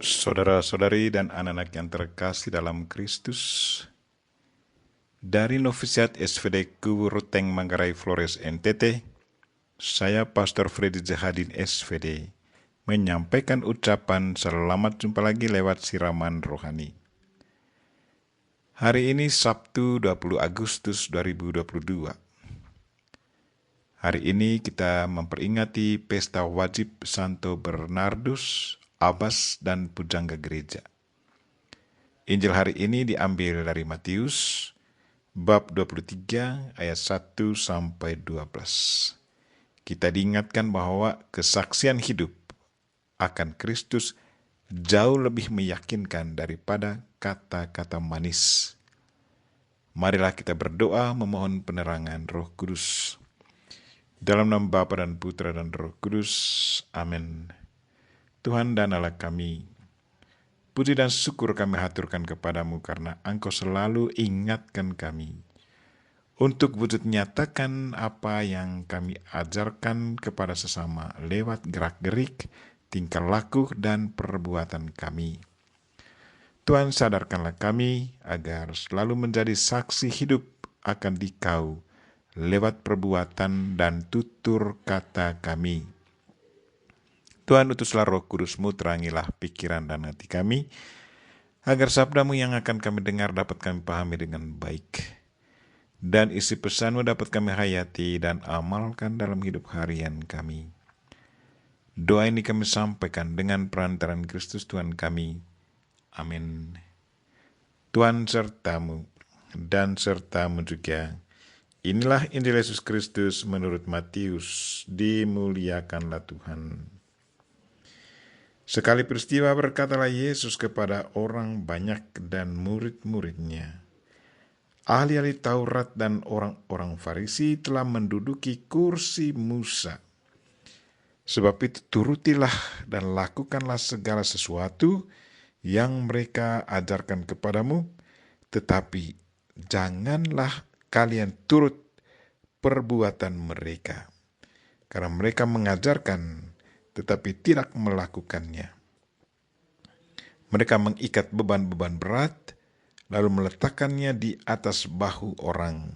Saudara-saudari dan anak-anak yang terkasih dalam Kristus, dari Novisiat SVD Ruteng Manggarai Flores NTT, saya Pastor Freddy Zahadin SVD menyampaikan ucapan selamat jumpa lagi lewat siraman rohani. Hari ini Sabtu 20 Agustus 2022. Hari ini kita memperingati pesta wajib Santo Bernardus, Abbas, dan Pujangga Gereja. Injil hari ini diambil dari Matius, bab 23 ayat 1 sampai 12. Kita diingatkan bahwa kesaksian hidup akan Kristus jauh lebih meyakinkan daripada kata-kata manis. Marilah kita berdoa memohon penerangan Roh Kudus. Dalam nama Bapa dan Putra dan Roh Kudus. Amin. Tuhan dan Allah kami, puji dan syukur kami haturkan kepadamu karena Engkau selalu ingatkan kami untuk wujud nyatakan apa yang kami ajarkan kepada sesama lewat gerak-gerik, tingkah laku, dan perbuatan kami. Tuhan, sadarkanlah kami agar selalu menjadi saksi hidup akan Dikau lewat perbuatan dan tutur kata kami. Tuhan, utuslah Roh Kudus-Mu, terangilah pikiran dan hati kami, agar sabda-Mu yang akan kami dengar dapat kami pahami dengan baik, dan isi pesan-Mu dapat kami hayati dan amalkan dalam hidup harian kami. Doa ini kami sampaikan dengan perantaraan Kristus Tuhan kami. Amin. Tuhan sertamu dan sertamu juga. Inilah Injil Yesus Kristus menurut Matius. Dimuliakanlah Tuhan. Sekali peristiwa berkatalah Yesus kepada orang banyak dan murid-muridnya, ahli-ahli Taurat dan orang-orang Farisi telah menduduki kursi Musa. Sebab itu turutilah dan lakukanlah segala sesuatu yang mereka ajarkan kepadamu, tetapi janganlah kalian turut perbuatan mereka, karena mereka mengajarkan tetapi tidak melakukannya. Mereka mengikat beban-beban berat, lalu meletakkannya di atas bahu orang,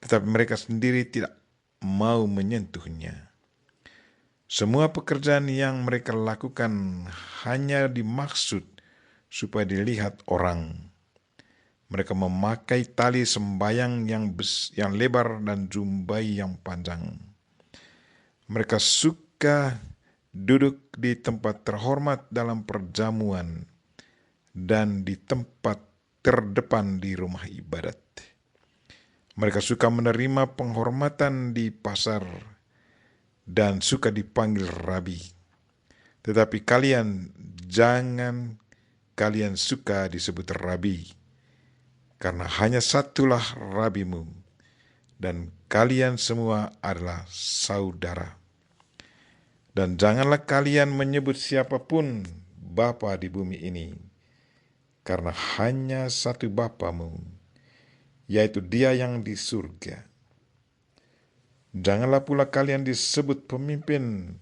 tetapi mereka sendiri tidak mau menyentuhnya. Semua pekerjaan yang mereka lakukan hanya dimaksud supaya dilihat orang. Mereka memakai tali sembayang yang lebar dan jumbai yang panjang. Mereka suka duduk di tempat terhormat dalam perjamuan dan di tempat terdepan di rumah ibadat. Mereka suka menerima penghormatan di pasar dan suka dipanggil rabi. Tetapi kalian jangan kalian suka disebut rabi, karena hanya satulah rabimu, dan kalian semua adalah saudara. Dan janganlah kalian menyebut siapapun Bapa di bumi ini, karena hanya satu Bapamu, yaitu Dia yang di surga. Janganlah pula kalian disebut pemimpin,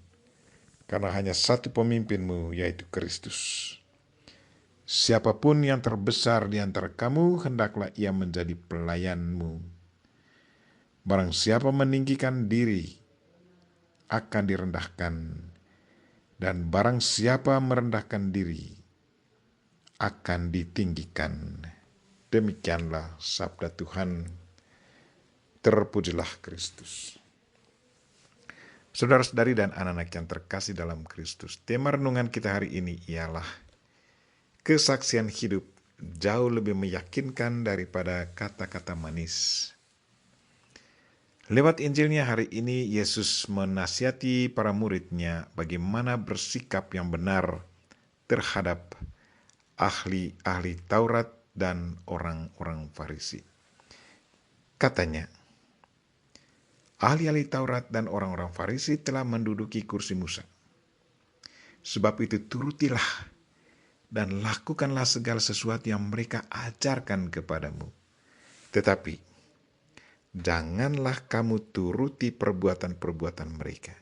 karena hanya satu pemimpinmu, yaitu Kristus. Siapapun yang terbesar di antara kamu, hendaklah ia menjadi pelayanmu. Barang siapa meninggikan diri, akan direndahkan, dan barang siapa merendahkan diri, akan ditinggikan. Demikianlah sabda Tuhan. Terpujilah Kristus. Saudara-saudari dan anak-anak yang terkasih dalam Kristus, tema renungan kita hari ini ialah kesaksian hidup jauh lebih meyakinkan daripada kata-kata manis. Lewat Injilnya hari ini, Yesus menasihati para muridnya bagaimana bersikap yang benar terhadap ahli-ahli Taurat dan orang-orang Farisi. Katanya, ahli-ahli Taurat dan orang-orang Farisi telah menduduki kursi Musa. Sebab itu turutilah dan lakukanlah segala sesuatu yang mereka ajarkan kepadamu. Tetapi janganlah kamu turuti perbuatan-perbuatan mereka,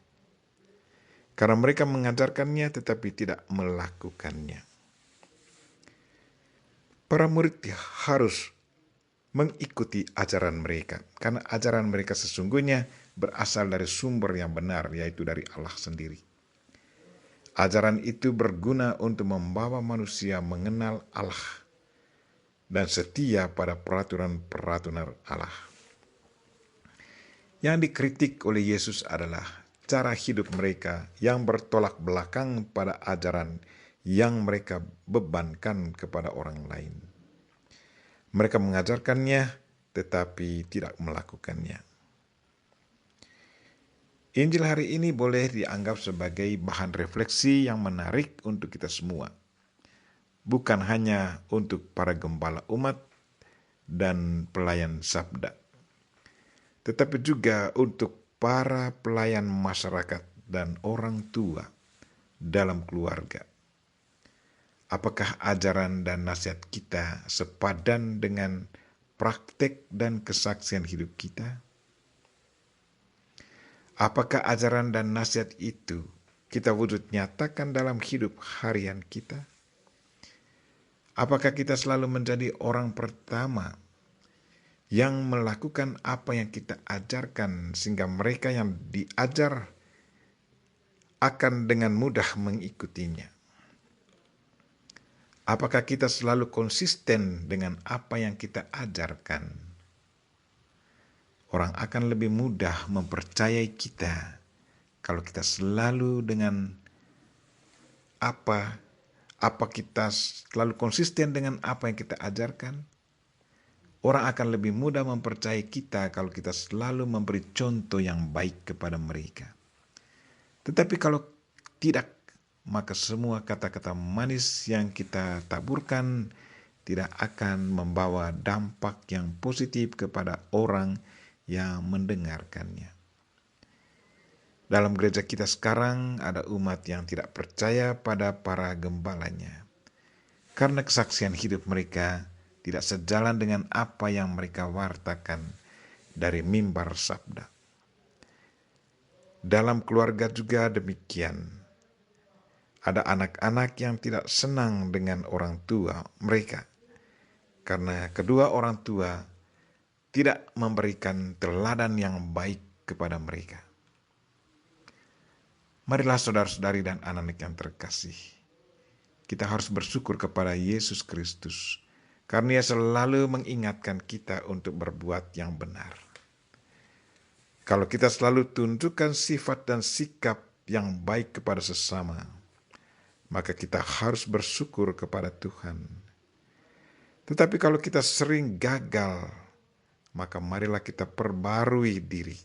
karena mereka mengajarkannya tetapi tidak melakukannya. Para murid harus mengikuti ajaran mereka, karena ajaran mereka sesungguhnya berasal dari sumber yang benar, yaitu dari Allah sendiri. Ajaran itu berguna untuk membawa manusia mengenal Allah dan setia pada peraturan-peraturan Allah. Yang dikritik oleh Yesus adalah cara hidup mereka yang bertolak belakang pada ajaran yang mereka bebankan kepada orang lain. Mereka mengajarkannya tetapi tidak melakukannya. Injil hari ini boleh dianggap sebagai bahan refleksi yang menarik untuk kita semua. Bukan hanya untuk para gembala umat dan pelayan sabda, tetapi juga untuk para pelayan masyarakat dan orang tua dalam keluarga. Apakah ajaran dan nasihat kita sepadan dengan praktek dan kesaksian hidup kita? Apakah ajaran dan nasihat itu kita wujud nyatakan dalam hidup harian kita? Apakah kita selalu menjadi orang pertama yang melakukan apa yang kita ajarkan sehingga mereka yang diajar akan dengan mudah mengikutinya? Apakah kita selalu konsisten dengan apa yang kita ajarkan? Orang akan lebih mudah mempercayai kita kalau kita selalu dengan apa kita selalu konsisten dengan apa yang kita ajarkan. Orang akan lebih mudah mempercayai kita kalau kita selalu memberi contoh yang baik kepada mereka. Tetapi kalau tidak, maka semua kata-kata manis yang kita taburkan tidak akan membawa dampak yang positif kepada orang yang mendengarkannya. Dalam gereja kita sekarang ada umat yang tidak percaya pada para gembalanya, karena kesaksian hidup mereka tidak sejalan dengan apa yang mereka wartakan dari mimbar sabda. Dalam keluarga juga demikian. Ada anak-anak yang tidak senang dengan orang tua mereka, karena kedua orang tua tidak memberikan teladan yang baik kepada mereka. Marilah saudara-saudari dan anak-anak yang terkasih, kita harus bersyukur kepada Yesus Kristus, karena Ia selalu mengingatkan kita untuk berbuat yang benar. Kalau kita selalu tunjukkan sifat dan sikap yang baik kepada sesama, maka kita harus bersyukur kepada Tuhan. Tetapi kalau kita sering gagal, maka marilah kita perbarui diri.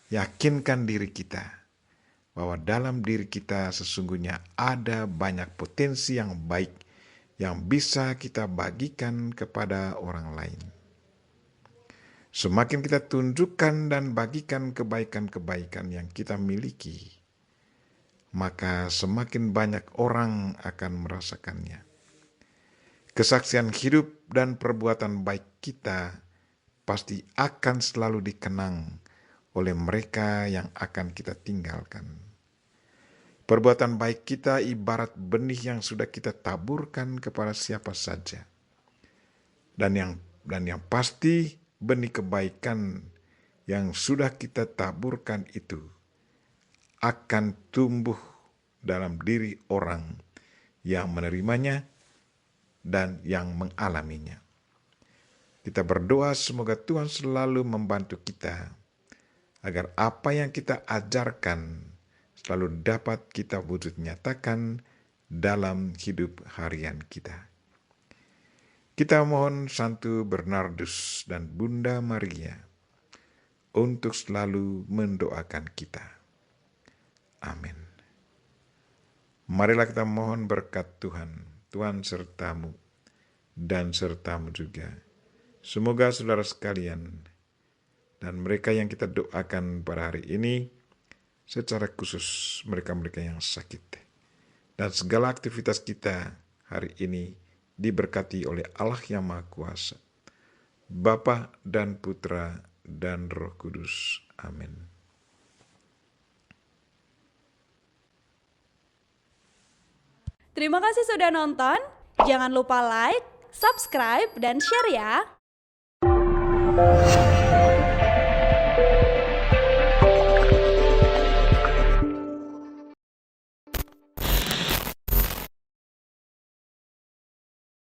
Yakinkan diri kita bahwa dalam diri kita sesungguhnya ada banyak potensi yang baik yang bisa kita bagikan kepada orang lain. Semakin kita tunjukkan dan bagikan kebaikan-kebaikan yang kita miliki, maka semakin banyak orang akan merasakannya. Kesaksian hidup dan perbuatan baik kita pasti akan selalu dikenang oleh mereka yang akan kita tinggalkan. Perbuatan baik kita ibarat benih yang sudah kita taburkan kepada siapa saja. Dan yang pasti benih kebaikan yang sudah kita taburkan itu akan tumbuh dalam diri orang yang menerimanya dan yang mengalaminya. Kita berdoa semoga Tuhan selalu membantu kita agar apa yang kita ajarkan selalu dapat kita wujud nyatakan dalam hidup harian kita. Kita mohon Santo Bernardus dan Bunda Maria untuk selalu mendoakan kita. Amin. Marilah kita mohon berkat Tuhan. Tuhan sertamu dan sertamu juga. Semoga saudara sekalian dan mereka yang kita doakan pada hari ini, secara khusus mereka-mereka yang sakit, dan segala aktivitas kita hari ini diberkati oleh Allah yang Maha Kuasa, Bapa dan Putra dan Roh Kudus. Amin. Terima kasih sudah nonton. Jangan lupa like, subscribe, dan share ya.